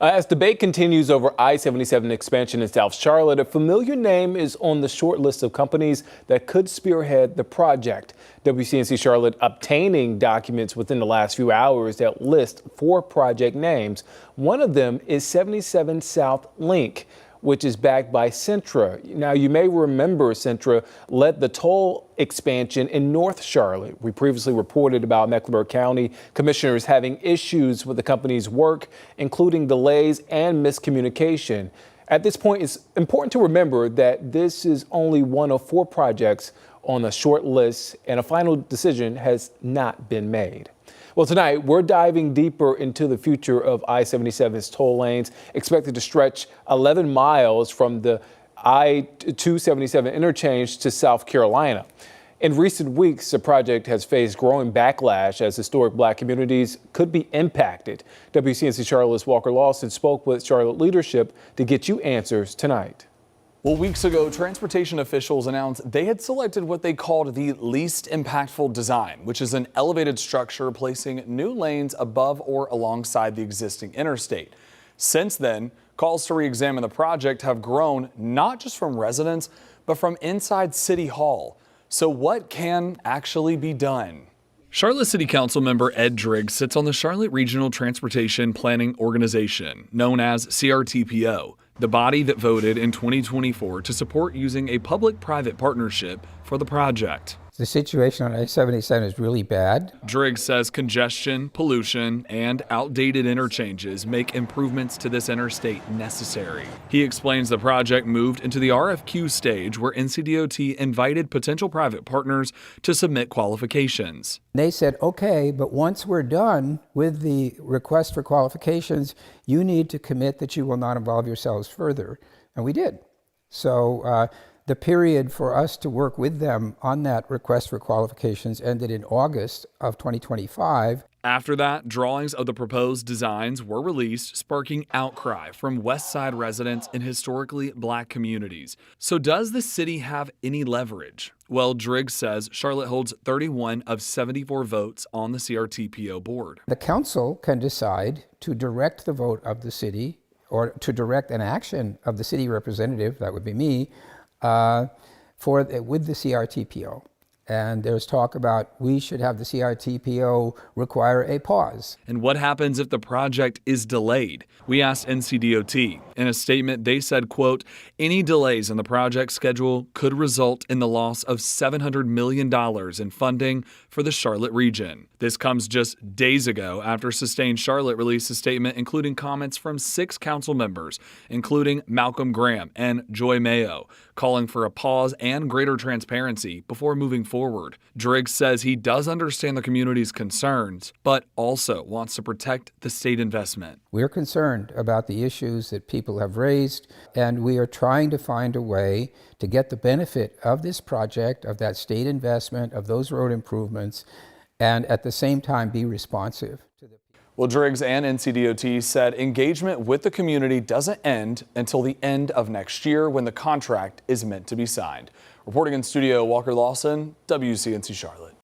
As debate continues over I-77 expansion in South Charlotte, a familiar name is on the short list of companies that could spearhead the project. WCNC Charlotte obtaining documents within the last few hours that list 4 project names. One of them is 77 South Link, which is backed by Centra. Now, you may remember Centra led the toll expansion in North Charlotte. We previously reported about Mecklenburg County commissioners having issues with the company's work, including delays and miscommunication. At this point, it's important to remember that this is only one of 4 projects on a short list, and a final decision has not been made. Well, tonight, we're diving deeper into the future of I-77's toll lanes, expected to stretch 11 miles from the I-277 interchange to South Carolina. In recent weeks, the project has faced growing backlash as historic Black communities could be impacted. WCNC Charlotte's Walker Lawson spoke with Charlotte leadership to get you answers tonight. Well, weeks ago, transportation officials announced they had selected what they called the least impactful design, which is an elevated structure placing new lanes above or alongside the existing interstate. Since then, calls to re-examine the project have grown not just from residents, but from inside City Hall. So what can actually be done? Charlotte City Council member Ed Driggs sits on the Charlotte Regional Transportation Planning Organization, known as CRTPO, the body that voted in 2024 to support using a public-private partnership for the project. The situation on I-77 is really bad. Driggs says congestion, pollution, and outdated interchanges make improvements to this interstate necessary. He explains the project moved into the RFQ stage where NCDOT invited potential private partners to submit qualifications. They said, okay, but once we're done with the request for qualifications, you need to commit that you will not involve yourselves further. And we did. So the period for us to work with them on that request for qualifications ended in August of 2025. After that, drawings of the proposed designs were released, sparking outcry from West Side residents in historically Black communities. So does the city have any leverage? Well, Driggs says Charlotte holds 31 of 74 votes on the CRTPO board. The council can decide to direct the vote of the city or to direct an action of the city representative, that would be me, with the CRTPO. And there's talk about we should have the CRTPO require a pause. And what happens if the project is delayed? We asked NCDOT. In a statement, they said, quote, any delays in the project schedule could result in the loss of $700 million in funding for the Charlotte region. This comes just days ago after Sustain Charlotte released a statement including comments from 6 council members, including Malcolm Graham and Joy Mayo, calling for a pause and greater transparency before moving forward. Driggs says he does understand the community's concerns, but also wants to protect the state investment. We're concerned about the issues that people have raised, and we are trying to find a way to get the benefit of this project, of that state investment, of those road improvements, and at the same time be responsive to the people. Well, Driggs and NCDOT said engagement with the community doesn't end until the end of next year when the contract is meant to be signed. Reporting in studio, Walker Lawson, WCNC Charlotte.